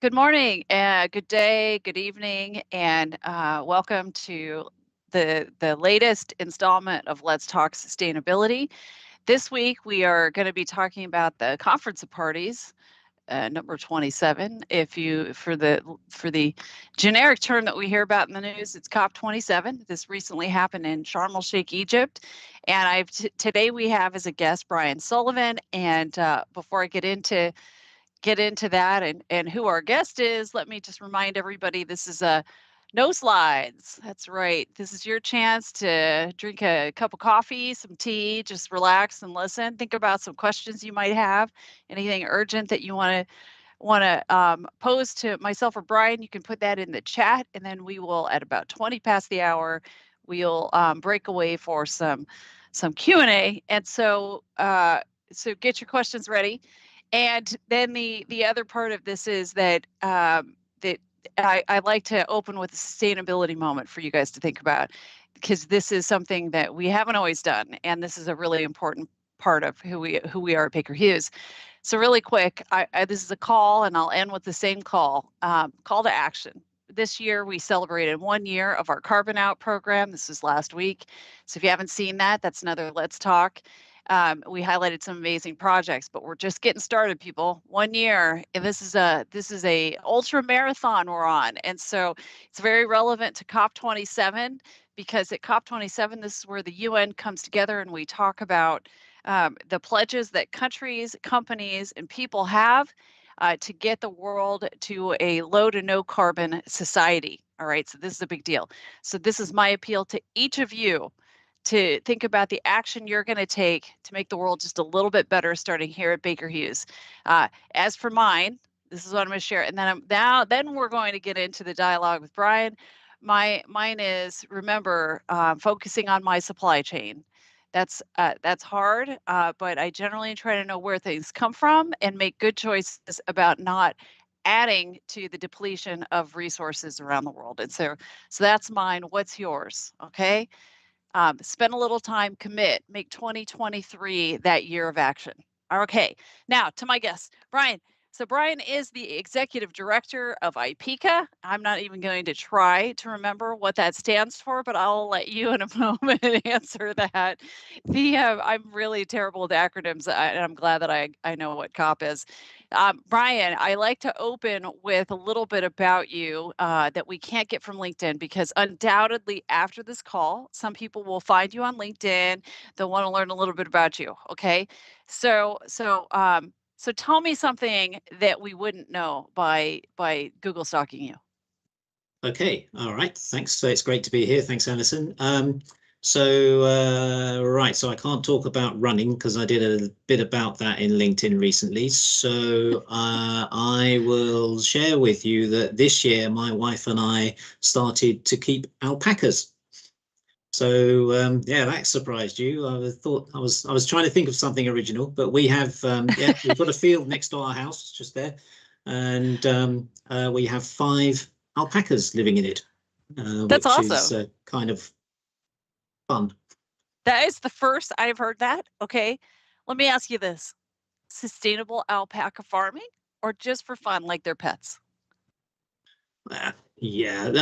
Good morning, good day, good evening, and welcome to the latest installment of Let's Talk Sustainability. This week we are going to be talking about the conference of parties, number 27. If you for the generic term that we hear about in the news, it's COP27. This recently happened in Sharm el Sheikh, Egypt, and today we have as a guest Brian Sullivan. And before I get into that and who our guest is, let me just remind everybody this is a no slides. That's right. This is your chance to drink a cup of coffee, some tea, just relax and listen. Think about some questions you might have, anything urgent that you want to pose to myself or Brian. You can put that in the chat, and then we will, at about 20 past the hour, we'll break away for some Q&A. And so get your questions ready. And then the other part of this is that that I like to open with a sustainability moment for you guys to think about, because this is something that we haven't always done, and this is a really important part of who we are at Baker Hughes. So really quick, this is a call, and I'll end with the same call. Call to action. This year we celebrated 1 year of our Carbon Out program. This was last week. So if you haven't seen that, that's another Let's Talk. We highlighted some amazing projects, but we're just getting started, people. 1 year, and this is a ultra marathon we're on, and so it's very relevant to COP27, because at COP27 this is where the UN comes together and we talk about the pledges that countries, companies, and people have to get the world to a low to no carbon society. All right, so this is a big deal. So this is my appeal to each of you to think about the action you're going to take to make the world just a little bit better, starting here at Baker Hughes. As for mine, this is what I'm going to share, and then we're going to get into the dialogue with Brian. Mine is, remember, focusing on my supply chain. That's hard, but I generally try to know where things come from and make good choices about not adding to the depletion of resources around the world. And so that's mine. What's yours? Okay. Spend a little time, commit, make 2023 that year of action. Okay, now to my guest, Brian. So Brian is the executive director of IPECA. I'm not even going to try to remember what that stands for, but I'll let you in a moment answer that. I'm really terrible with acronyms, and I'm glad that I know what COP is. Brian, I like to open with a little bit about you that we can't get from LinkedIn, because undoubtedly after this call, some people will find you on LinkedIn. They'll want to learn a little bit about you. Okay, so tell me something that we wouldn't know by Google stalking you. Okay, all right, thanks. So it's great to be here. Thanks, Alison. Right, so I can't talk about running because I did a bit about that in LinkedIn recently. So I will share with you that this year my wife and I started to keep alpacas. So yeah, that surprised you. I thought I was trying to think of something original, but we have we've got a field next to our house, just there, and we have 5 alpacas living in it, That's which awesome. is kind of fun. That is the first I've heard that. Okay, let me ask you this: sustainable alpaca farming, or just for fun, like their pets? Yeah.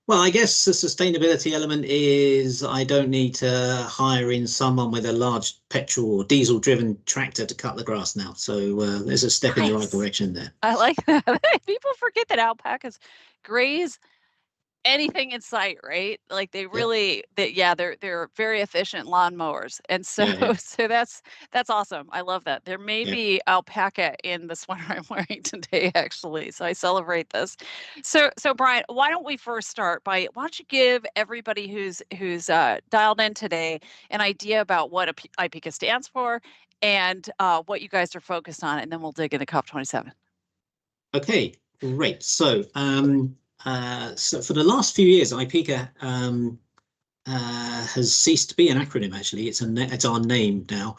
Well, I guess the sustainability element is I don't need to hire in someone with a large petrol or diesel driven tractor to cut the grass now. So there's a step in the right direction there. I like that. People forget that alpacas graze anything in sight, right? Like they really, they're very efficient lawnmowers, and so Yeah. so that's awesome. I love that. There may be alpaca in the sweater I'm wearing today, actually. So I celebrate this. So Brian, why don't we first start by, why don't you give everybody who's dialed in today an idea about what IPECA stands for and what you guys are focused on, and then we'll dig into COP27. Okay, great. So so for the last few years, IPECA has ceased to be an acronym. Actually, it's our name now.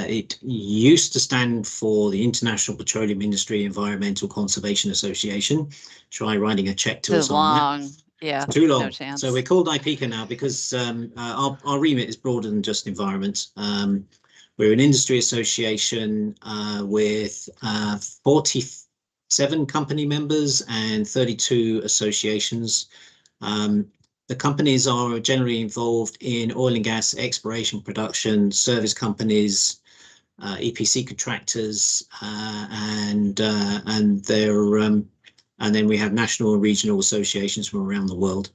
It used to stand for the International Petroleum Industry Environmental Conservation Association. Try writing a check to us on that. Yeah, too long. No chance. So we're called IPECA now because our remit is broader than just environment. We're an industry association with 40 7 company members and 32 associations. The companies are generally involved in oil and gas exploration, production, service companies, EPC contractors, and then we have national and regional associations from around the world.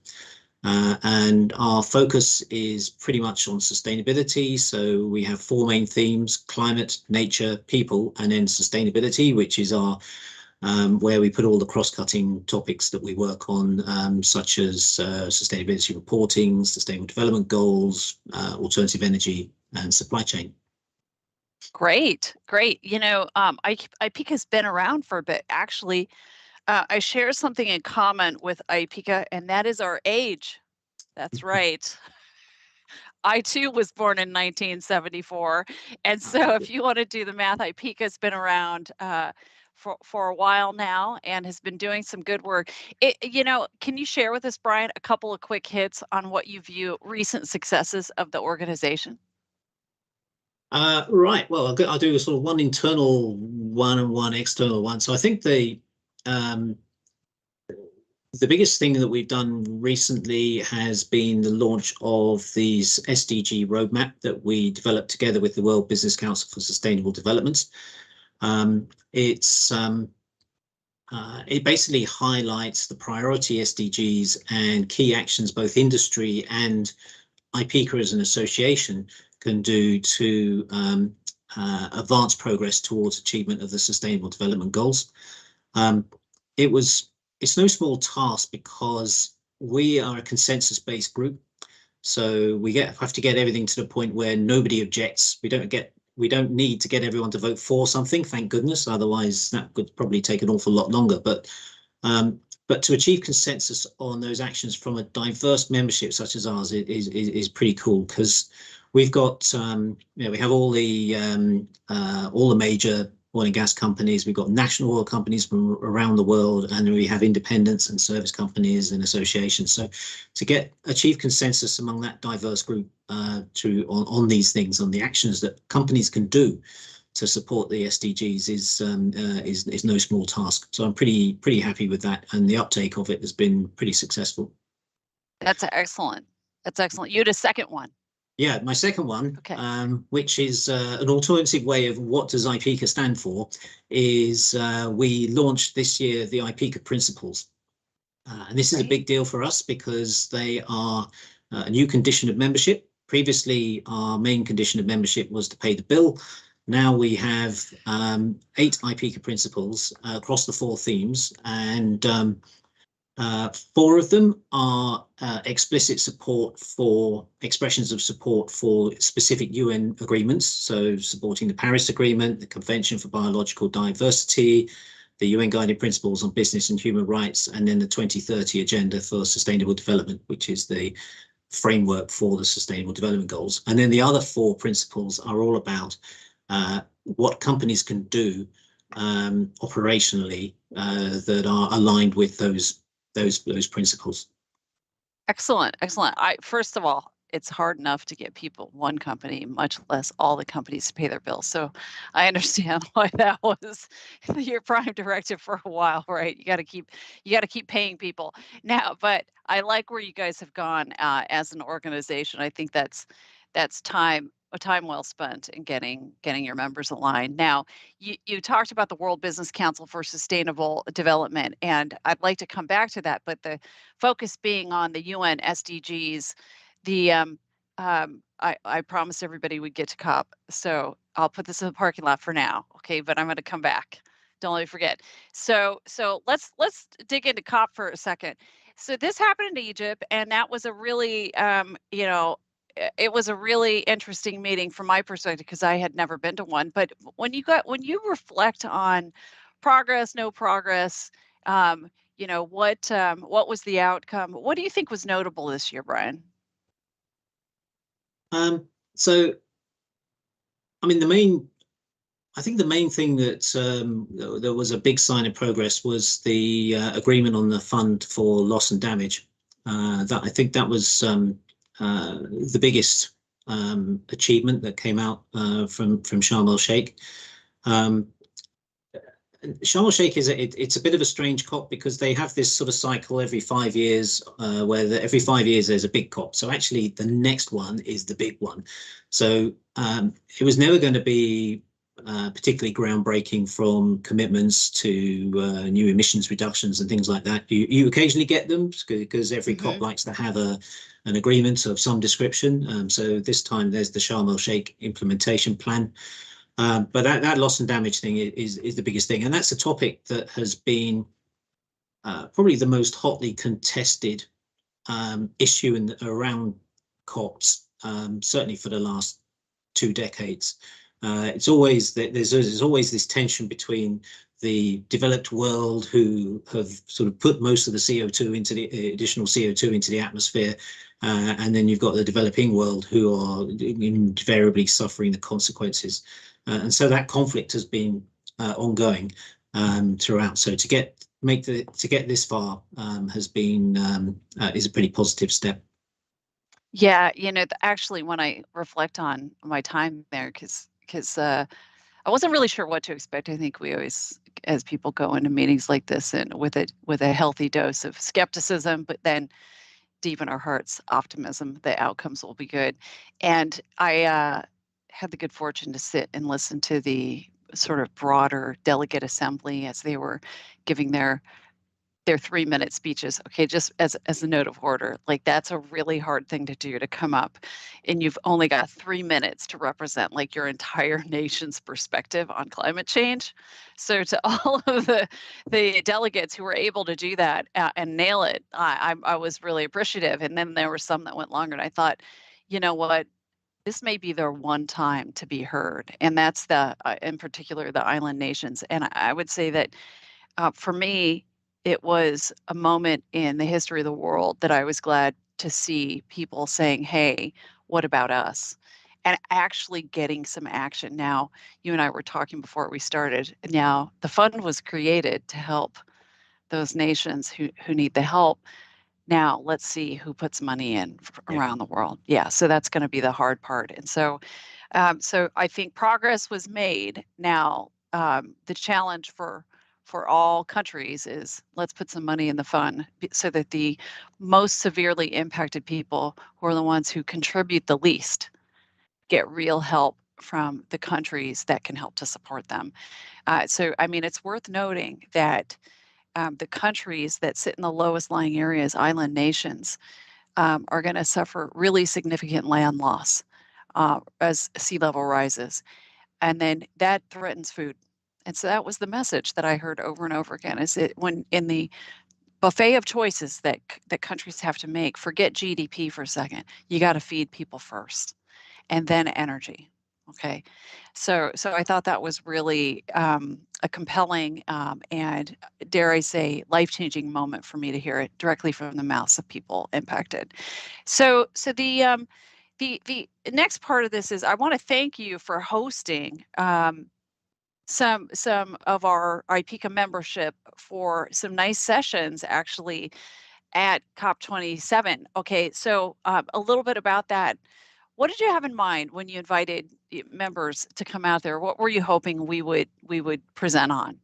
And our focus is pretty much on sustainability. So we have 4 main themes: climate, nature, people, and then sustainability, which is our where we put all the cross-cutting topics that we work on, such as sustainability reporting, sustainable development goals, alternative energy, and supply chain. Great, great. IPECA has been around for a bit. Actually, I share something in common with IPECA, and that is our age. That's right. I too was born in 1974, and so if you want to do the math, IPECA's been around for a while now and has been doing some good work. Can you share with us, Brian, a couple of quick hits on what you view recent successes of the organization? Right. Well, I'll do a sort of one internal one and one external one. So I think the biggest thing that we've done recently has been the launch of the SDG roadmap that we developed together with the World Business Council for Sustainable Development. It basically highlights the priority SDGs and key actions both industry and IPECA as an association can do to advance progress towards achievement of the Sustainable Development Goals. It's no small task because we are a consensus-based group, so we have to get everything to the point where nobody objects. We don't need to get everyone to vote for something, thank goodness. Otherwise, that could probably take an awful lot longer. But to achieve consensus on those actions from a diverse membership such as ours is pretty cool, because we've got we have all the major oil and gas companies. We've got national oil companies from around the world, and we have independents and service companies and associations. So to achieve consensus among that diverse group on these things, on the actions that companies can do to support the SDGs is no small task. So I'm pretty happy with that, and the uptake of it has been pretty successful. That's excellent. That's excellent. You had a second one. Yeah, my second one, okay. Which is an alternative way of what does IPECA stand for, is we launched this year the IPECA principles. And this is a big deal for us because they are a new condition of membership. Previously, our main condition of membership was to pay the bill. Now we have 8 IPECA principles across the 4 themes, and 4 of them are explicit support for expressions of support for specific UN agreements. So supporting the Paris Agreement, the Convention for Biological Diversity, the UN Guiding Principles on Business and Human Rights, and then the 2030 Agenda for Sustainable Development, which is the framework for the Sustainable Development Goals. And then the other 4 principles are all about what companies can do operationally that are aligned with those principles. Excellent, excellent. First of all, it's hard enough to get people, one company, much less all the companies, to pay their bills. So I understand why that was your prime directive for a while, right? You got to keep paying people now. But I like where you guys have gone as an organization. I think that's a time well spent in getting your members aligned. Now, you talked about the World Business Council for Sustainable Development, and I'd like to come back to that, but the focus being on the UN SDGs. I promised everybody we'd get to COP, so I'll put this in the parking lot for now, okay? But I'm going to come back. Don't let me forget. So let's dig into COP for a second. So this happened in Egypt, and that was a really it was a really interesting meeting from my perspective because I had never been to one. But when you reflect on progress, no progress, what was the outcome? What do you think was notable this year, Brian? So, I mean, I think the main thing that there was a big sign of progress was the agreement on the fund for loss and damage. I think that was the biggest achievement that came out from Sharm el Sheikh. Sharm el Sheikh it's a bit of a strange COP because they have this sort of cycle every 5 years, where every 5 years there's a big COP. So actually, the next one is the big one. So it was never going to be particularly groundbreaking from commitments to new emissions reductions and things like that. You occasionally get them because every COP Hmm. likes to have an agreement of some description. So this time there's the Sharm el Sheikh implementation plan. But that loss and damage thing is the biggest thing, and that's a topic that has been probably the most hotly contested issue around COPs, certainly for the last 2 decades. It's always there's always this tension between the developed world, who have sort of put most of the CO2 into the additional CO2 into the atmosphere, and then you've got the developing world, who are invariably suffering the consequences. And so that conflict has been ongoing throughout. So to get this far has been is a pretty positive step. Yeah, actually, when I reflect on my time there, because I wasn't really sure what to expect. I think we always, as people go into meetings like this, and with a healthy dose of skepticism, but then deep in our hearts, optimism, the outcomes will be good. And I had the good fortune to sit and listen to the sort of broader delegate assembly as they were giving their 3-minute speeches. Okay, just as a note of order, like that's a really hard thing to do, to come up and you've only got 3 minutes to represent like your entire nation's perspective on climate change. So to all of the delegates who were able to do that and nail it, I was really appreciative. And then there were some that went longer, and I thought, you know what? This may be their one time to be heard, and that's in particular, the island nations. And I would say that for me, it was a moment in the history of the world that I was glad to see people saying, "Hey, what about us?" And actually getting some action. Now, you and I were talking before we started. Now, the fund was created to help those nations who need the help. Now, let's see who puts money in Yeah. around the world. Yeah, so that's going to be the hard part. And so I think progress was made. Now, the challenge for all countries is, let's put some money in the fund so that the most severely impacted people, who are the ones who contribute the least, get real help from the countries that can help to support them. So, I mean, it's worth noting that the countries that sit in the lowest lying areas, island nations, are going to suffer really significant land loss as sea level rises, and then that threatens food. And so that was the message that I heard over and over again, is it when in the buffet of choices that countries have to make, forget GDP for a second. You got to feed people first, and then energy. Okay. So I thought that was really a compelling and, dare I say, life-changing moment for me to hear it directly from the mouths of people impacted. So the next part of this is, I want to thank you for hosting some of our IPCA membership for some nice sessions actually at COP27. Okay, so a little bit about that. What did you have in mind when you invited members to come out there? What were you hoping we would present on?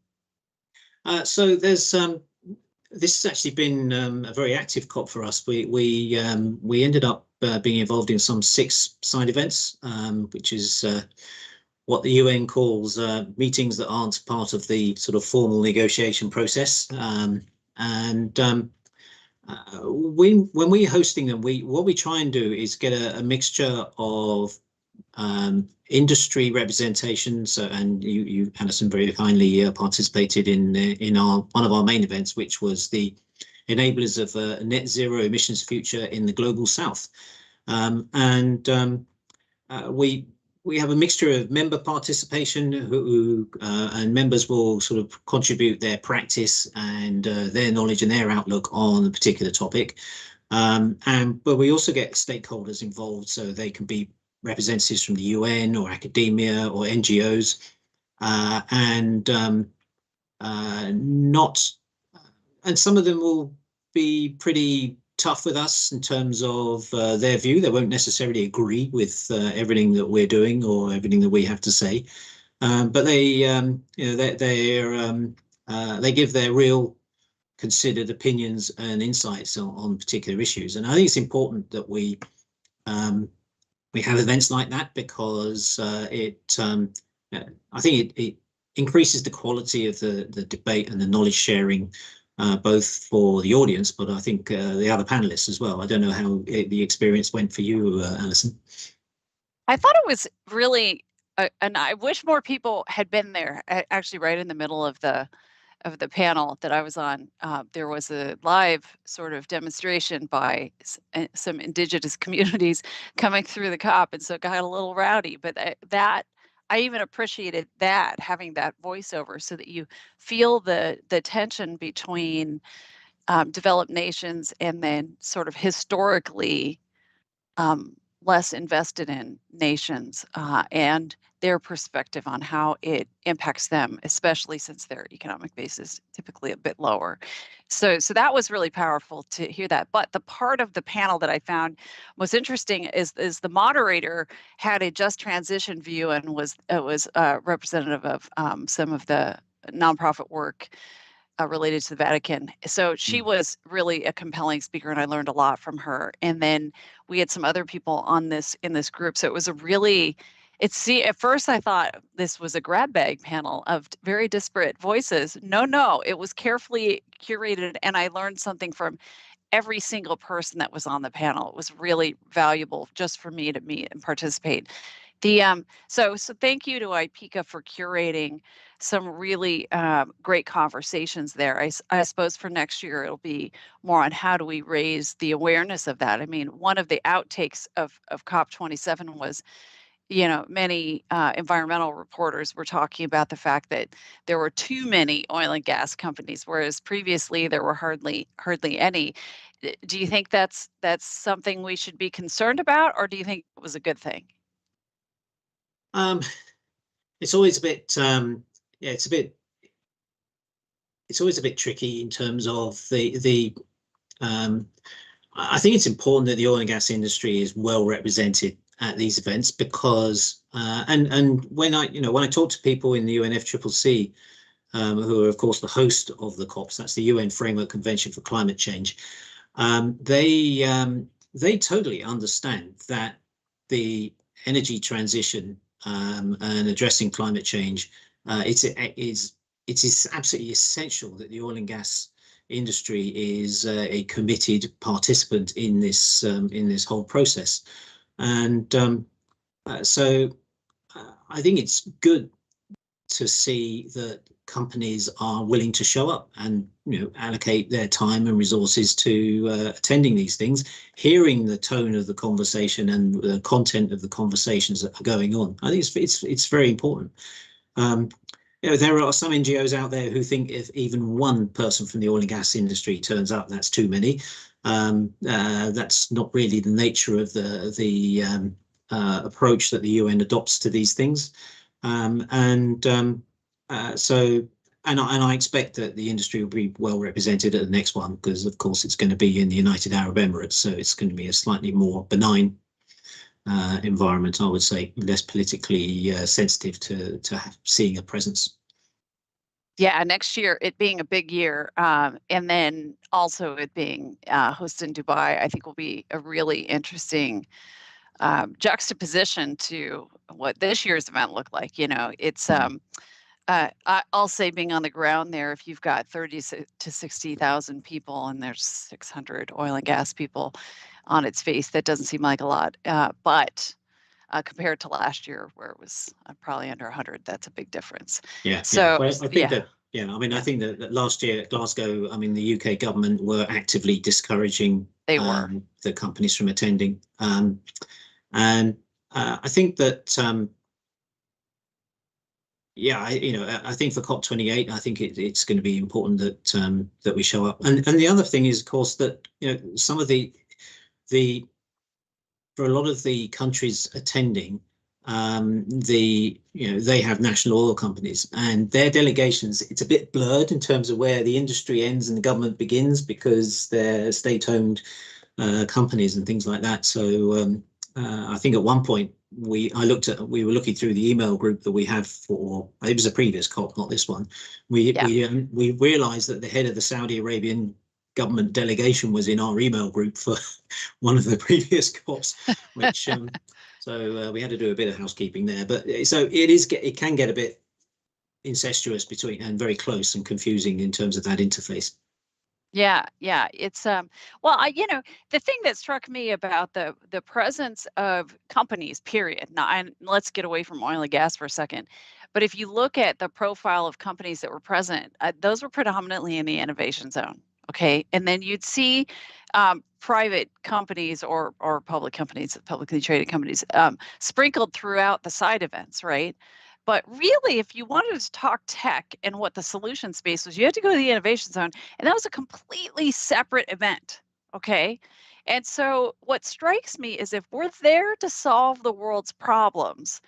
So this has actually been a very active COP for us. We ended up being involved in some 6 side events, which is what the UN calls meetings that aren't part of the sort of formal negotiation process. And when we're hosting them, what we try and do is get a mixture of industry representation. So, and you, Alison, very kindly participated in our one of our main events, which was the enablers of a net zero emissions future in the global south. And we have a mixture of member participation, and members will sort of contribute their practice and their knowledge and their outlook on a particular topic. But we also get stakeholders involved, so they can be representatives from the UN or academia or NGOs, and not, and some of them will be pretty tough with us in terms of their view. They won't necessarily agree with everything that we're doing or everything that we have to say. But they give their real considered opinions and insights on particular issues. And I think it's important that we have events like that because I think it increases the quality of the debate and the knowledge sharing, both for the audience, but I think the other panelists as well. I don't know how the experience went for you, Alison. I thought it was really, and I wish more people had been there. Actually, right in the middle of the panel that I was on, there was a live sort of demonstration by some indigenous communities coming through the COP, and so it got a little rowdy. But that I even appreciated that, having that voiceover, so that you feel the tension between developed nations and then sort of historically less invested in nations and their perspective on how it impacts them, especially since their economic base is typically a bit lower. So that was really powerful to hear that. But the part of the panel that I found most interesting is the moderator had a just transition view and was representative of some of the nonprofit work related to the Vatican. So she was really a compelling speaker, and I learned a lot from her. And then we had some other people on this in this group. So it was a really at first I thought this was a grab bag panel of very disparate voices. No, it was carefully curated, and I learned something from every single person that was on the panel. It was really valuable just for me to meet and participate. So thank you to IPECA for curating some really great conversations there. I suppose for next year it'll be more on how do we raise the awareness of that. I mean, one of the outtakes of COP27 was, many environmental reporters were talking about the fact that there were too many oil and gas companies, whereas previously there were hardly any. Do you think that's something we should be concerned about, or do you think it was a good thing? Um, it's always a bit, yeah, it's always a bit tricky in terms of um, I think it's important that the oil and gas industry is well represented at these events because, and when I talk to people in the UNFCCC, who are of course the host of the COPs, that's the UN Framework Convention for Climate Change, they totally understand that the energy transition and addressing climate change, it is absolutely essential that the oil and gas industry is a committed participant in this whole process. And so I think it's good to see that companies are willing to show up and allocate their time and resources to attending these things, hearing the tone of the conversation and the content of the conversations that are going on. I think it's very important. There are some NGOs out there who think if even one person from the oil and gas industry turns up, that's too many. That's not really the nature of the approach that the UN adopts to these things. I expect that the industry will be well represented at the next one because, of course, it's going to be in the United Arab Emirates, so it's going to be a slightly more benign environment, I would say, less politically sensitive to seeing a presence. Yeah, next year, it being a big year, and then also it being hosted in Dubai, I think will be a really interesting juxtaposition to what this year's event looked like. It's I'll say being on the ground there, if you've got 30 to 60,000 people and there's 600 oil and gas people on its face, that doesn't seem like a lot. But compared to last year, where it was probably under 100, that's a big difference. Yeah. So, Well, I think yeah, that, I think that last year at Glasgow, I mean, the UK government were actively discouraging they were. the companies from attending. And I think that, I think for COP28, I think it's going to be important that we show up. And the other thing is, of course, that some of the for a lot of the countries attending, they have national oil companies and their delegations. It's a bit blurred in terms of where the industry ends and the government begins because they're state-owned companies and things like that. So I think at one point we were looking through the email group that we have for, it was a previous COP, not this one. We realized that the head of the Saudi Arabian government delegation was in our email group for one of the previous COPs, which so we had to do a bit of housekeeping there. But so it can get a bit incestuous between and very close and confusing in terms of that interface. Yeah, yeah. It's well, the thing that struck me about the presence of companies, period. Now, and let's get away from oil and gas for a second. But if you look at the profile of companies that were present, those were predominantly in the innovation zone. Okay, and then you'd see private companies or public companies, publicly traded companies, sprinkled throughout the side events, right? But really, if you wanted to talk tech and what the solution space was, you had to go to the innovation zone, and that was a completely separate event. Okay. And so, what strikes me is if we're there to solve the world's problems,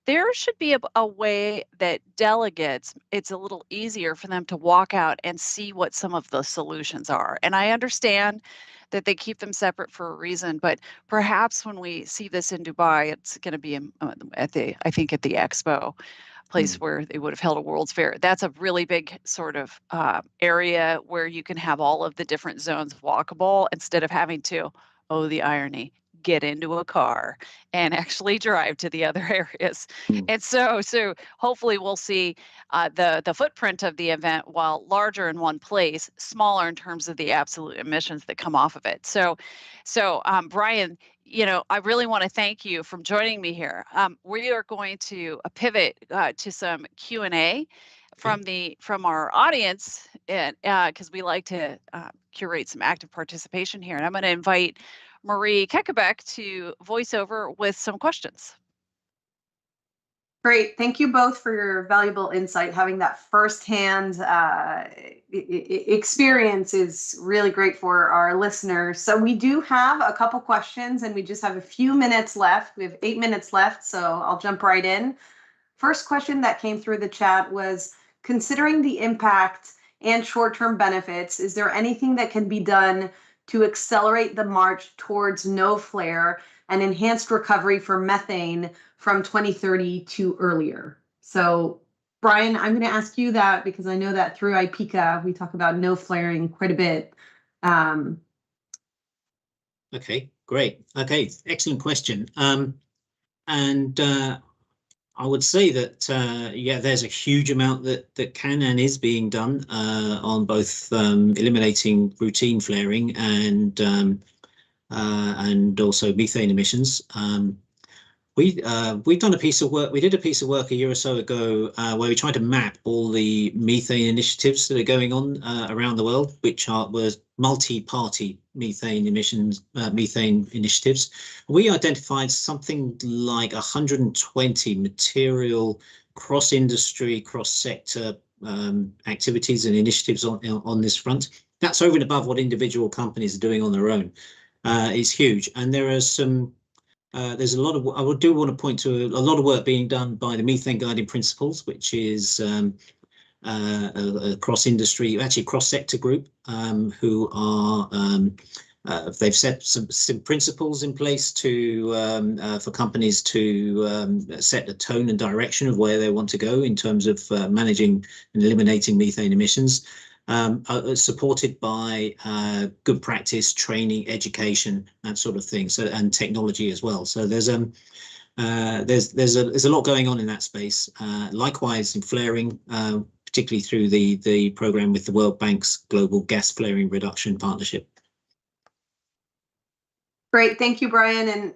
there should be a way that delegates, it's a little easier for them to walk out and see what some of the solutions are. And I understand that they keep them separate for a reason, but perhaps when we see this in Dubai, it's going to be I think at the expo place where they would have held a World's Fair. That's a really big sort of area where you can have all of the different zones walkable instead of having to, oh, the irony, get into a car and actually drive to the other areas. Mm. And so hopefully we'll see the footprint of the event, while larger in one place, smaller in terms of the absolute emissions that come off of it. So Brian, I really want to thank you for joining me here. We are going to pivot to some Q&A from our audience, and because we like to curate some active participation here. And I'm going to invite Marie Kekkebeck to voice over with some questions. Great. Thank you both for your valuable insight. Having that firsthand experience is really great for our listeners. So we do have a couple questions and we just have a few minutes left. We have 8 minutes left, so I'll jump right in. First question that came through the chat was, considering the impact and short-term benefits, is there anything that can be done to accelerate the march towards no flare and enhanced recovery for methane from 2030 to earlier? So Brian, I'm going to ask you that because I know that through IPCA, we talk about no flaring quite a bit. Okay, great. Okay, excellent question. I would say that, yeah, there's a huge amount that can and is being done on both eliminating routine flaring and also methane emissions. We've done a piece of work. We did a piece of work a year or so ago where we tried to map all the methane initiatives that are going on around the world, which were multi-party methane initiatives. We identified something like 120 material cross-industry, cross-sector activities and initiatives on this front. That's over and above what individual companies are doing on their own. It's huge, and there are some. There's a lot of, I do want to point to a lot of work being done by the Methane Guiding Principles, which is a cross-industry, actually cross-sector group who are, they've set some principles in place to for companies to set the tone and direction of where they want to go in terms of managing and eliminating methane emissions. Supported by good practice, training, education, that sort of thing. So, and technology as well. So there's a lot going on in that space. Likewise in flaring, particularly through the program with the World Bank's Global Gas Flaring Reduction Partnership. Great, thank you, Brian. And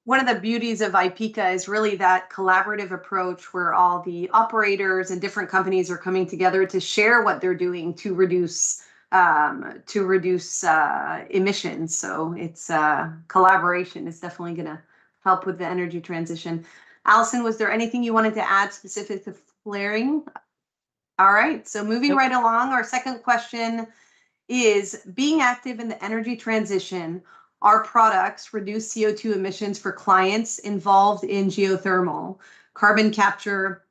one of the beauties of IPCA is really that collaborative approach where all the operators and different companies are coming together to share what they're doing to reduce emissions. So it's collaboration is definitely going to help with the energy transition. Allison, was there anything you wanted to add specific to flaring? All right, so moving right along, our second question is, being active in the energy transition, our products reduce CO2 emissions for clients involved in geothermal, carbon capture,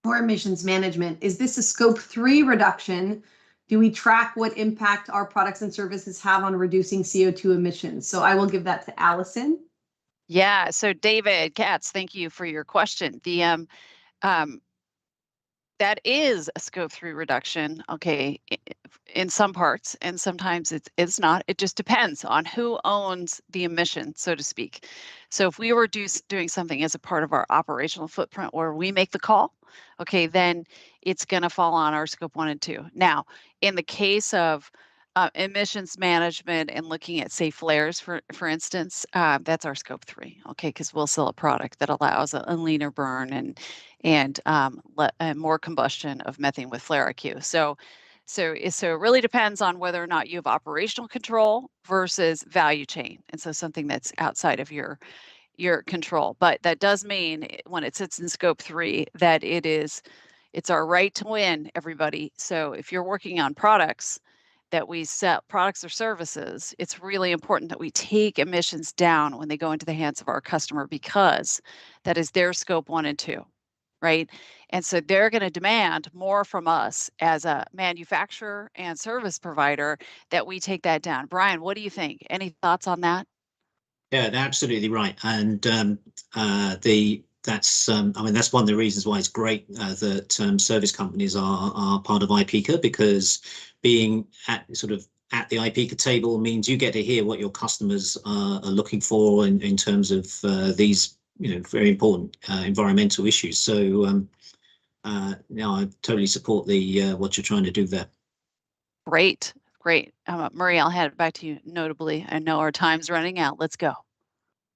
or emissions management. Is this a scope 3 reduction? Do we track what impact our products and services have on reducing CO2 emissions? So I will give that to Allison. Yeah. So David Katz, thank you for your question. Um, that is a scope 3 reduction, okay, in some parts, and sometimes it's not. It just depends on who owns the emission, so to speak. So if we were doing something as a part of our operational footprint where we make the call, okay, then it's going to fall on our scope 1 and 2. Now, in the case of emissions management and looking at, say, flares, for instance, that's our scope 3, okay, because we'll sell a product that allows a leaner burn and more combustion of methane with flare IQ. So it really depends on whether or not you have operational control versus value chain, and so something that's outside of your control. But that does mean when it sits in scope 3 that it's our right to win, everybody. So if you're working on products that we sell, products or services, it's really important that we take emissions down when they go into the hands of our customer, because that is their scope 1 and 2, right? And so they're going to demand more from us as a manufacturer and service provider that we take that down. Brian, what do you think? Any thoughts on that? Yeah, absolutely right. And I mean, that's one of the reasons why it's great that service companies are part of IPECA, because being at the IPECA table means you get to hear what your customers are looking for in terms of these, very important environmental issues. So yeah, I totally support the what you're trying to do there. Great, great. Marie, I'll hand it back to you. Notably, I know our time's running out. Let's go.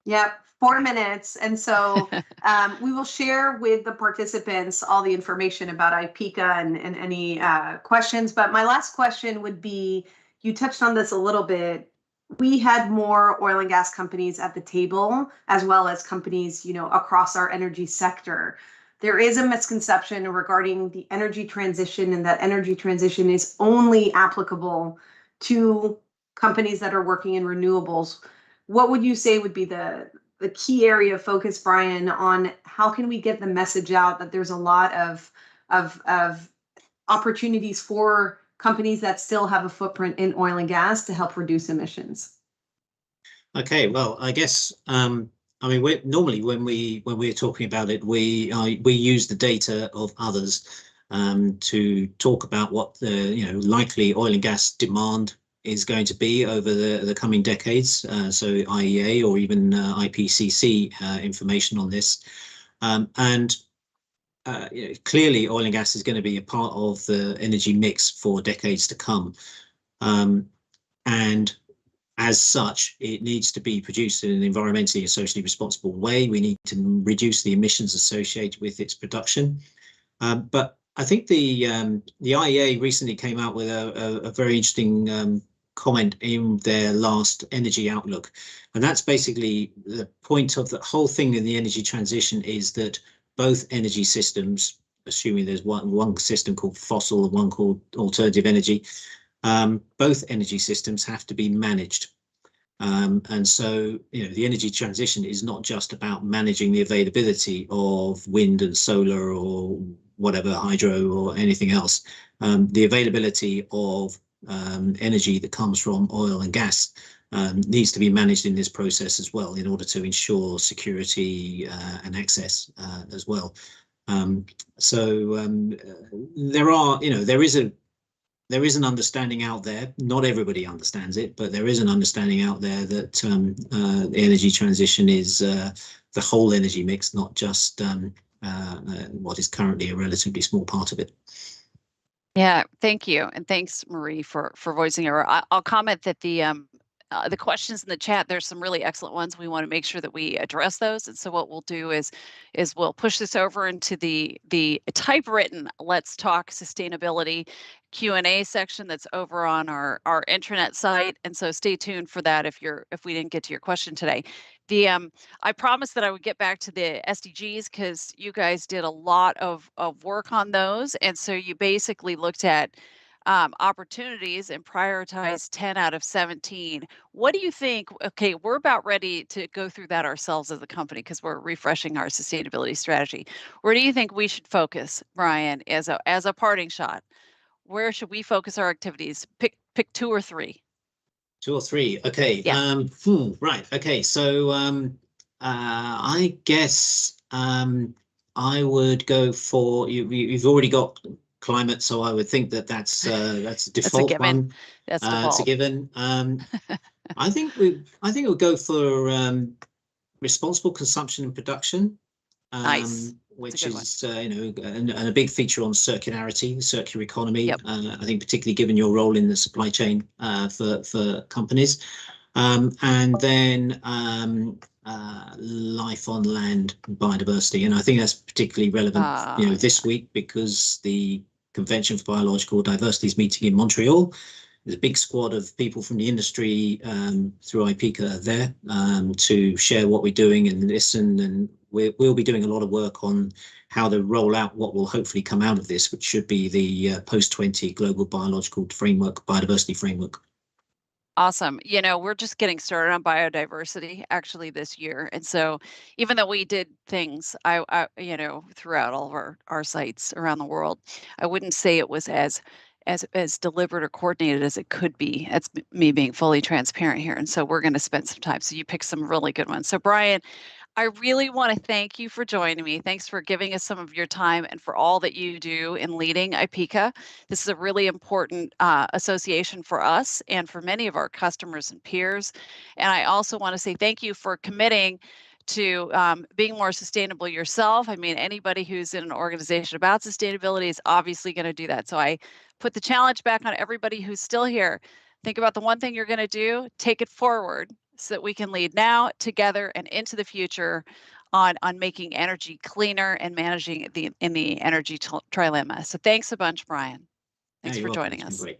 Yep, 4 minutes. And so we will share with the participants all the information about IPECA and any questions. But my last question would be, you touched on this a little bit. We had more oil and gas companies at the table, as well as companies, across our energy sector. There is a misconception regarding the energy transition, and that energy transition is only applicable to companies that are working in renewables. What would you say would be the key area of focus, Brian, on how can we get the message out that there's a lot of opportunities for companies that still have a footprint in oil and gas to help reduce emissions? Okay, well, I guess I mean, normally when we're talking about it, we use the data of others to talk about what the likely oil and gas demand is going to be over the coming decades. So IEA or even IPCC information on this, and clearly oil and gas is going to be a part of the energy mix for decades to come, and as such, it needs to be produced in an environmentally and socially responsible way. We need to reduce the emissions associated with its production. But I think the IEA recently came out with a very interesting comment in their last energy outlook. And that's basically the point of the whole thing in the energy transition, is that both energy systems, assuming there's one system called fossil and one called alternative energy, both energy systems have to be managed. And so, the energy transition is not just about managing the availability of wind and solar or whatever, hydro or anything else. The availability of energy that comes from oil and gas needs to be managed in this process as well, in order to ensure security and access as well. So there is an understanding out there. Not everybody understands it, but there is an understanding out there that the energy transition is the whole energy mix, not just what is currently a relatively small part of it. Yeah, thank you, and thanks, Marie, for voicing it. I'll comment that the questions in the chat, there's some really excellent ones. We want to make sure that we address those, and so what we'll do is we'll push this over into the typewritten Let's Talk Sustainability Q&A section that's over on our intranet site, and so stay tuned for that if we didn't get to your question today. I promised that I would get back to the SDGs, because you guys did a lot of work on those, and so you basically looked at opportunities and prioritized 10 out of 17. What do you think? Okay, we're about ready to go through that ourselves as a company, because we're refreshing our sustainability strategy. Where do you think we should focus, Brian, as a parting shot? Where should we focus our activities? Pick 2 or 3. 2 or 3. Okay. Yeah. Right. Okay. So I guess I would go for you've already got climate, so I would think that's a That's a default given. one. That's It's a default. given. I think it would go for responsible consumption and production, Nice. which good one. is and a big feature on circularity, the circular economy. Yep. I think particularly given your role in the supply chain for companies. And then life on land biodiversity. And I think that's particularly relevant, this week because the Convention for Biological Diversity is meeting in Montreal. There's a big squad of people from the industry through IPICA there to share what we're doing and listen. And we'll be doing a lot of work on how to roll out what will hopefully come out of this, which should be the post-20 Global Biological Framework, Biodiversity Framework. Awesome. We're just getting started on biodiversity actually this year. And so even though we did things, I throughout all of our sites around the world, I wouldn't say it was as deliberate or coordinated as it could be. That's me being fully transparent here. And so we're going to spend some time. So you picked some really good ones. So Brian, I really want to thank you for joining me. Thanks for giving us some of your time and for all that you do in leading IPICA. This is a really important association for us and for many of our customers and peers. And I also want to say thank you for committing to being more sustainable yourself. I mean, anybody who's in an organization about sustainability is obviously going to do that. So I put the challenge back on everybody who's still here. Think about the one thing you're going to do, take it forward so that we can lead now together and into the future on making energy cleaner and managing in the energy trilemma. So thanks a bunch, Brian. Thanks for joining us. Great.